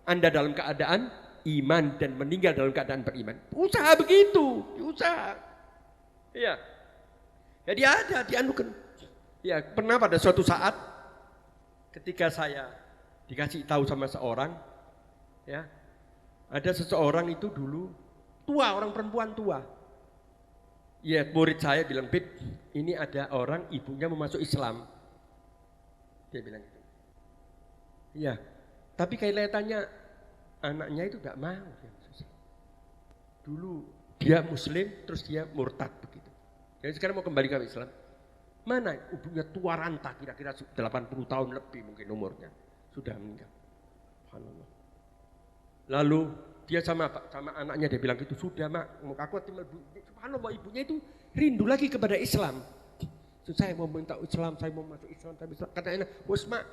Anda dalam keadaan iman dan meninggal dalam keadaan beriman. Usaha begitu, usaha. Ya. Jadi ada dianukan. Ya, pernah pada suatu saat ketika saya dikasih tahu sama seorang, ya, ada seseorang itu dulu tua, orang perempuan tua. Ya, murid saya bilang, "Bib, ini ada orang ibunya mau masuk Islam." Dia bilang gitu. Iya, tapi kelihatannya anaknya itu tidak mau. Dulu dia Muslim, terus dia murtad begitu. Jadi sekarang mau kembali ke Islam. Mana ibunya tua ranta, kira-kira 80 tahun lebih mungkin umurnya, sudah meninggal. Subhanallah. Lalu dia sama anaknya dia bilang gitu, sudah mak, aku tinggal subhanallah, ibunya itu rindu lagi kepada Islam. Saya mau minta Islam, saya mau masuk Islam, katanya, wes mak,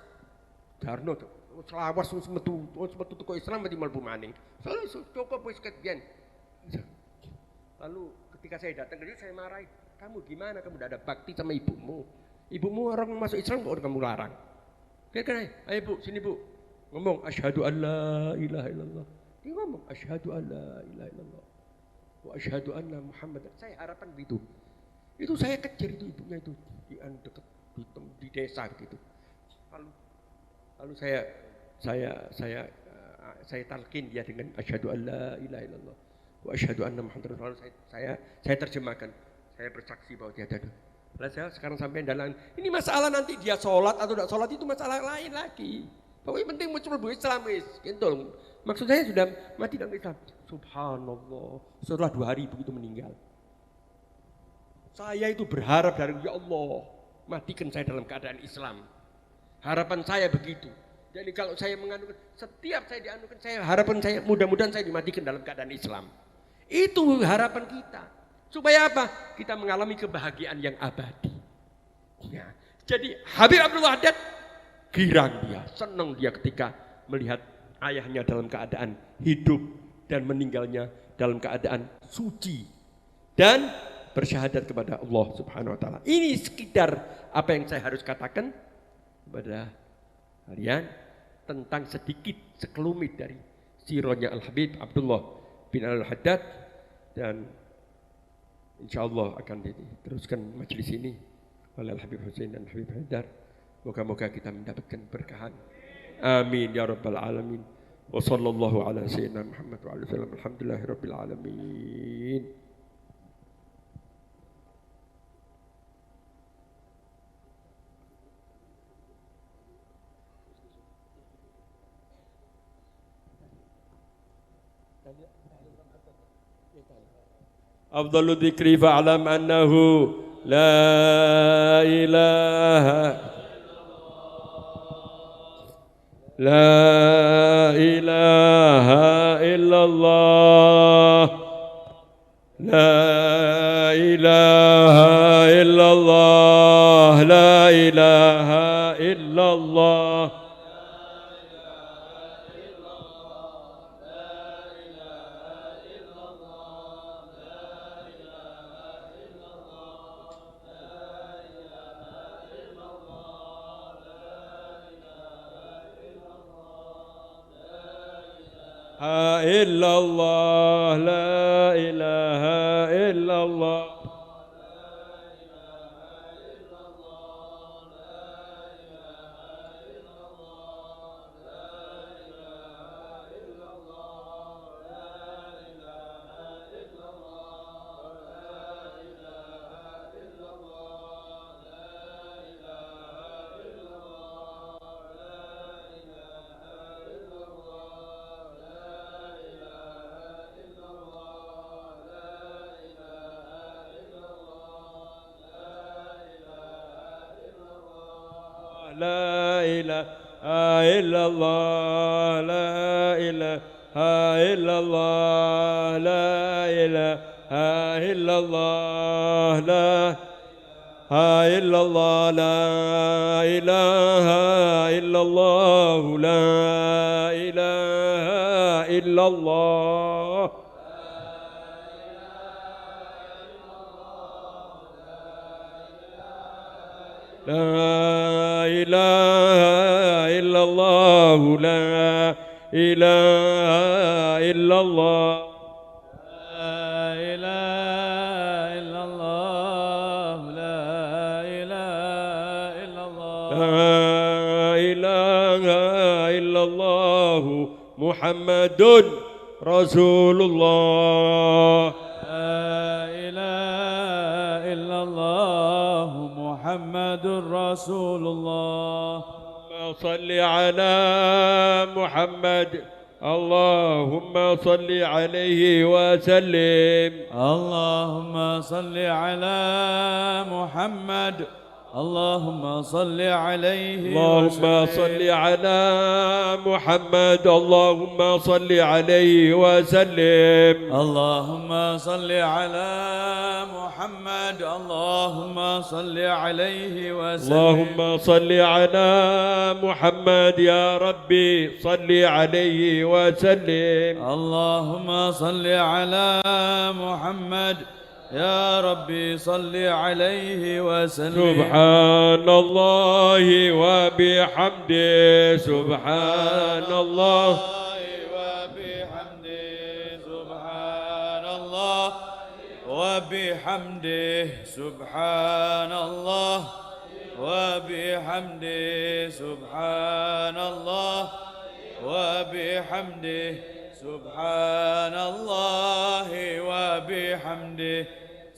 Darno tuh, selawas metu kok Islam mati malbu maning. Selalu cukup wis ketian. Lalu ketika saya datang ke dia saya marahi, kamu gimana, kamu tidak ada bakti sama ibumu. Ibumu orang masuk Islam kok kamu larang. Dia kan, ayo bu, sini bu, ngomong asyhadu an la ilaha illallah. Dia ngomong asyhadu an la ilaha illallah wa asyhadu anna Muhammad. Saya harapan begitu. Itu saya kejar itu ibunya itu dekat di desa gitu. Lalu saya talqin dia dengan asyhadu an la ilaha illallah wa asyhadu anna Muhammadar Rasulullah. Saya terjemahkan. Saya bersaksi bahwa dia ada. Lalu saya sekarang sampai dalam ini masalah nanti dia sholat atau tidak sholat itu masalah lain lagi. Pokoknya penting muncul Islam wis. Gitu. Maksud saya sudah mati dalam Islam. Subhanallah. Setelah 2 hari begitu meninggal. Saya itu berharap dari ya Allah, matikan saya dalam keadaan Islam. Harapan saya begitu. Jadi kalau saya menganukan, setiap saya dianukan, harapan saya mudah-mudahan saya dimatikan dalam keadaan Islam. Itu harapan kita. Supaya apa? Kita mengalami kebahagiaan yang abadi. Ya. Jadi Habib Abdullah Haddad girang dia, senang dia ketika melihat ayahnya dalam keadaan hidup dan meninggalnya dalam keadaan suci dan bersyahadat kepada Allah Subhanahu wa taala. Ini sekedar apa yang saya harus katakan kepada kalian tentang sedikit sekelumit dari sirahnya Al-Habib Abdullah bin Al-Haddad, dan insyaallah akan diteruskan majelis ini oleh Al-Habib Hussein dan Habib Haidar. Moga-moga kita mendapatkan berkahan. Amin ya rabbal alamin. Wa sallallahu ala sayyidina Muhammad wa alihi wasallam. Alhamdulillahirabbil alamin. أفضل الذكر فاعلم أنه لا إله إلا الله لا إله إلا الله لا إله إلا الله إلا الله لا إله إلا الله لا إله إلا الله لا إله إلا الله لا إله إلا الله لا إلا الله لا إله إلا الله لا إله إلا الله لا إله إلا الله لا إله إلا الله لا إله إلا الله لا إله إلا الله لا إله إلا الله محمد رسول الله لا إله إلا الله محمد رسول الله اللهم صل على محمد اللهم صل عليه وسلم اللهم صل على محمد اللهم صل عليه اللهم صل على محمد اللهم صل عليه وسلم اللهم صل على محمد اللهم صل عليه وسلم اللهم صل على محمد يا ربي صل عليه وسلم اللهم صل على محمد يا ربي صل عليه وسلم سبحان الله وبحمده سبحان الله وبحمده سبحان الله وبحمده سبحان الله وبحمده سبحان الله وبحمده سبحان الله وبحمده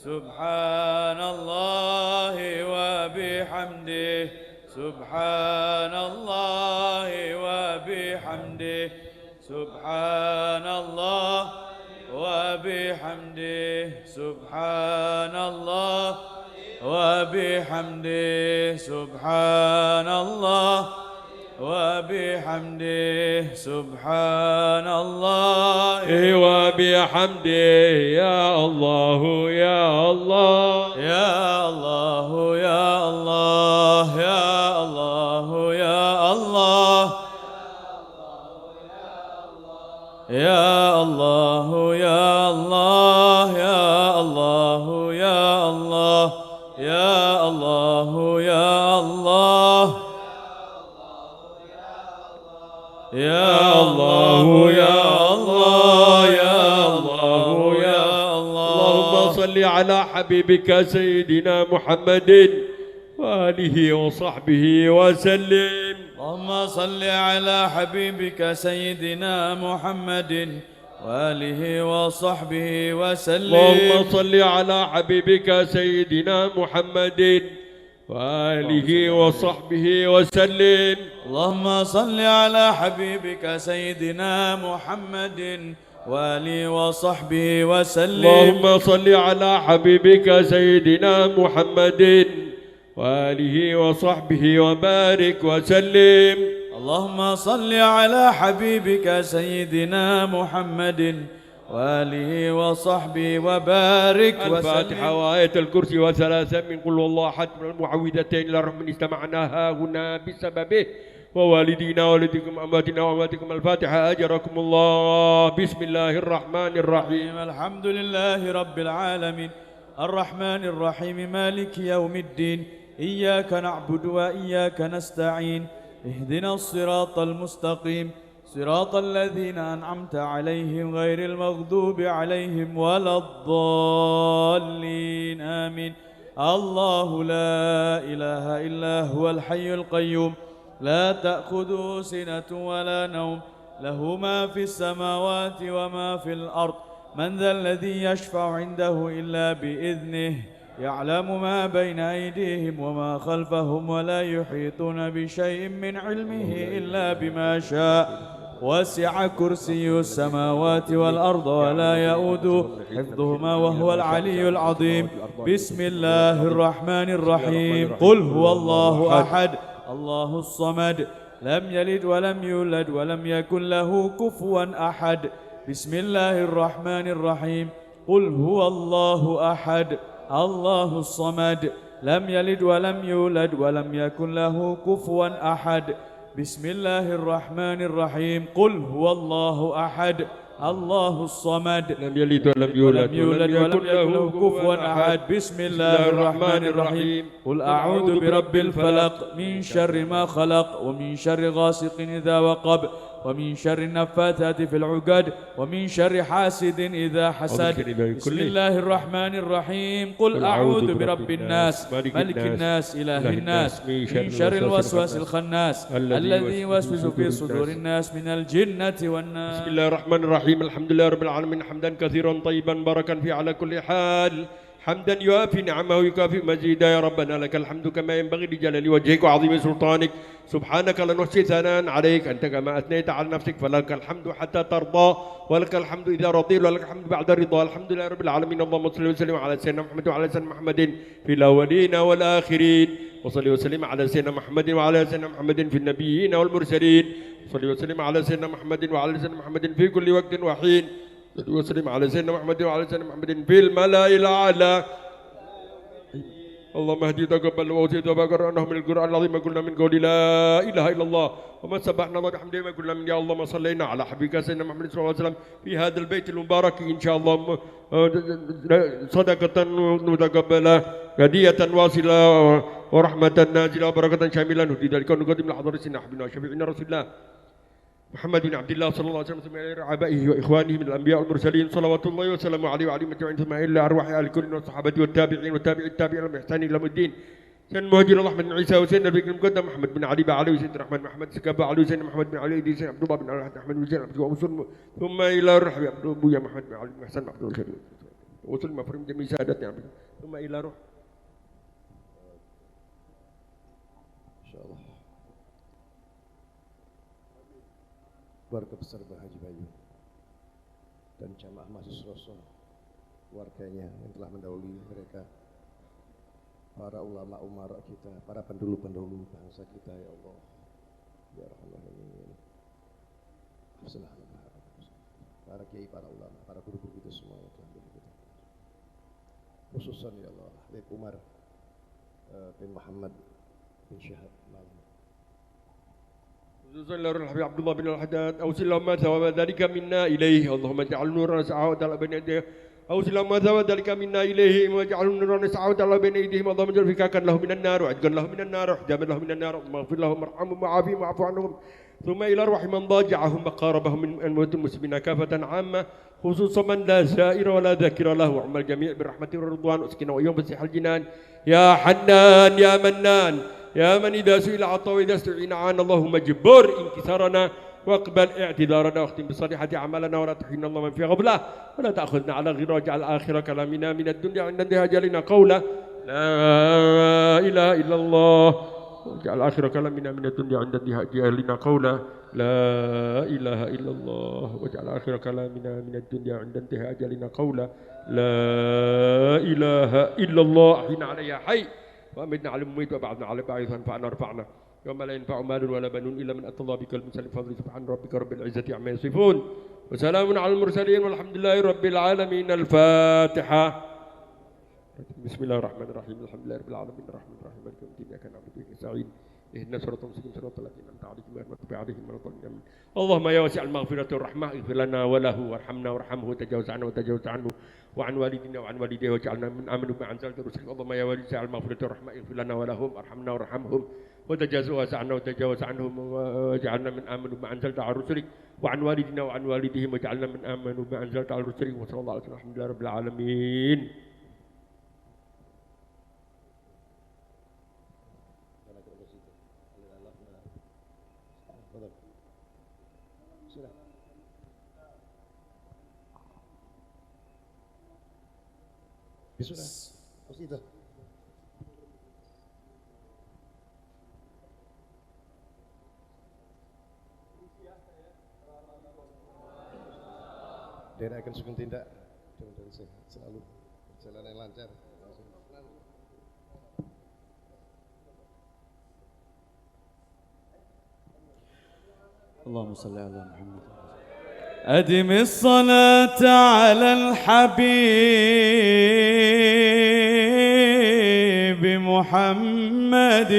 سبحان الله وبحمده سبحان الله وبحمده سبحان الله وبحمده سبحان الله وبحمده سبحان الله وبحمده سبحان الله وبحمده يا الله يا الله يا الله يا الله يا الله يا الله يا الله يا الله يا الله يا الله يا الله يا الله يا الله يا الله يا الله يا الله اللهم صل على حبيبك سيدنا محمد وآله وصحبه وسلم اللهم صل على حبيبك سيدنا محمد وآله وصحبه وسلم اللهم صل على حبيبك سيدنا محمد وآله وصحبه وسلم اللهم صل على حبيبك سيدنا محمد وآله وصحبه وسلم اللهم صل على حبيبك سيدنا محمد وآله وصحبه وبارك وسلم اللهم صل على حبيبك سيدنا محمد وآله وصحبه وبارك الفاتحة وسلم وآية الكرسي وثلاثة من قل والله أحد من المعوذتين لرحمن استمعناها هنا بسببه ووالدينا ووالدكم أمواتنا وأمواتكم الفاتحة أجركم الله بسم الله الرحمن الرحيم الحمد لله رب العالمين الرحمن الرحيم مالك يوم الدين إياك نعبد وإياك نستعين اهدنا الصراط المستقيم صراط الذين أنعمت عليهم غير المغضوب عليهم ولا الضالين آمين الله لا إله إلا هو الحي القيوم لا تأخذه سنة ولا نوم له ما في السماوات وما في الأرض من ذا الذي يشفع عنده إلا بإذنه يعلم ما بين أيديهم وما خلفهم ولا يحيطون بشيء من علمه إلا بما شاء وسع كرسي السماوات والأرض ولا يؤود حفظهما وهو العلي العظيم بسم الله الرحمن الرحيم قل هو الله أحد الله الصمد لم يلد ولم يولد ولم يكن له كفوا أحد بسم الله الرحمن الرحيم قل هو الله أحد الله الصمد لم يلد ولم يولد ولم يكن له كفوا أحد بسم الله الرحمن الرحيم قل هو الله أحد الله الصمد لم يلد ولم يولد ولم يكن له كفوا أحد بسم الله الرحمن الرحيم قل أعوذ برب الفلق من شر ما خلق ومن شر غاسق إذا وقب ومن شر النفاثات في العقد ومن شر حاسد إذا حسد بسم الله الرحمن الرحيم قل أعوذ برب الناس ملك الناس إله الناس من شر الوسواس الخناس الذي يوسوس في صدور الناس من الجنة والناس. بسم الله الرحمن الرحيم الحمد لله رب العالمين حمدا كثيرا طيبا باركا فيه على كل حال حمدا يوافي نعمه ويكافئ مزيدا يا ربنا لك الحمد كما ينبغي لجلال وجهك وعظيم سلطانك سبحانك لا نحصي ثناء عليك أنت كما أثنيت على نفسك فلك الحمد حتى ترضى ولك الحمد إذا رضيت ولك الحمد بعد الرضا الحمد لله رب العالمين اللهم صل وسلم على سيدنا محمد وعلى سيدنا محمد في الأولين والآخرين وصلي وسلم على سيدنا محمد وعلى سيدنا محمد في النبيين والمرسلين وصلي وسلم على سيدنا محمد وعلى سيدنا محمد في كل وقت وحين وسلم على سيدنا محمد وعلى سيدنا محمد في الملأ الأعلى اللهم اهدي تقبل ووسيد وبقر أنه من القرآن العظيم قلنا من قول لا إله إلا الله وما سبحنا الله بحمده ما قلنا من يا الله ما صلينا على حبيبك سيدنا محمد صلى الله عليه وسلم في هذا البيت المبارك إن شاء الله صدقة متقبلة هدية واصلة ورحمة نازلة وبركة شاملة نهدي ذلك ونقدم لحضرة سيدنا حبيبنا وشفيعنا رسول الله محمد بن عبد الله صلى الله عليه وسلم ثم إلى آبائه وإخوانه من الأنبياء والمرسلين صلوات الله وسلامه عليه وعلى أجمعين ثم إلى أرواح آل كل والصحابة والتابعين والتابعين التابعين بإحسان إلى يوم الدين سيدنا المهاجر الله بن عيسى وسيدنا النبي المقدم محمد بن علي بعلي وسيدنا الرحمن محمد سكابة علي وسيدنا محمد بن علي سيدنا عبد الله بن أحمد وسيدنا عبد الله وسلم ثم إلى الروح أبويا محمد بن علي بن حسن عبد الله وسلم مفرم جميع سادتنا ثم إلى روح إن شاء الله keluarga besar Mbah Haji Bayu dan jamaah mahasiswa warganya yang telah mendahului mereka, para ulama umara kita, para pendahulu bangsa kita, ya Allah ya Rahman Rahim, para kiai, para ulama, para guru-guru kita semua yang telah mendidik kita, khususan ya Allah Habib Umar bin Muhammad bin Syahab Malam خصوصا الحبيب عبد الله بن الحداد أوصل لهم ثواب ذلك منا إليه اللهم اجعل نورنا سعادة على بين يديه أوصل لهم ثواب ذلك منا إليه واجعل نورنا سعادة على بين يديهم اللهم اجعل فكاكا له من النار وعجقا له من النار وحجابا له من النار اللهم اغفر لهم وارحمهم وعافهم واعف عنهم ثم إلى أرواح من ضاجعهم وقاربهم من أموات المسلمين كافة عامة خصوصا من لا سائر ولا ذاكر له وعم الجميع بالرحمة والرضوان واسكنه وإياهم فسيح الجنان يا حنان يا منان يا من إذا سئل عطى وإذا استعين عان اللهم جبر انكسارنا واقبل اعتذارنا واختم بصالحة أعمالنا ولا تحرمنا الله من في غفلة ولا تأخذنا على غير واجعل آخر كلامنا من الدنيا عند انتهاء أجلنا قولا لا إله إلا الله واجعل آخر كلامنا من الدنيا عند انتهاء أجلنا قولا لا إله إلا الله واجعل آخر كلامنا من الدنيا عند انتهاء أجلنا قولا لا إله إلا الله أحينا عليها حي وأمتنا على المميت وبعثنا على بعيث فانفعنا ورفعنا يوم لا ينفع مال ولا بنون إلا من أتى الله بقلب سليم فضل سبحان ربك رب العزة عما يصفون وسلام على المرسلين والحمد لله رب العالمين. الفاتحة. بسم الله الرحمن الرحيم الحمد لله رب العالمين الرحمن الرحيم مالك يوم الدين إياك نعبد وإياك نستعين اهدنا الصراط المستقيم صراط الذين أنعمت عليهم غير المغضوب عليهم ولا الضالين. اللهم يا واسع المغفرة والرحمة اغفر لنا وله وارحمنا وارحمه وتجاوز عنه وتجاوز عنه وعن والدنا وعن والديه واجعلنا من آمنوا بما أنزلت رسلك. اللهم يا واسع المغفرة والرحمة اغفر لنا ولهم وارحمنا وارحمهم وتجاوز عنا وتجاوز عنهم واجعلنا من آمنوا بما أنزلت على رسلك وعن والدنا وعن والديهم واجعلنا من آمنوا بما أنزلت على رسلك. وصلى الله عليه وسلم الحمد لله رب العالمين. Sudah, itu. Dan akan sukun tindak dan selalu jalan yang lancar. اللهم صل على محمد. أدم الصلاة على الحبيب محمد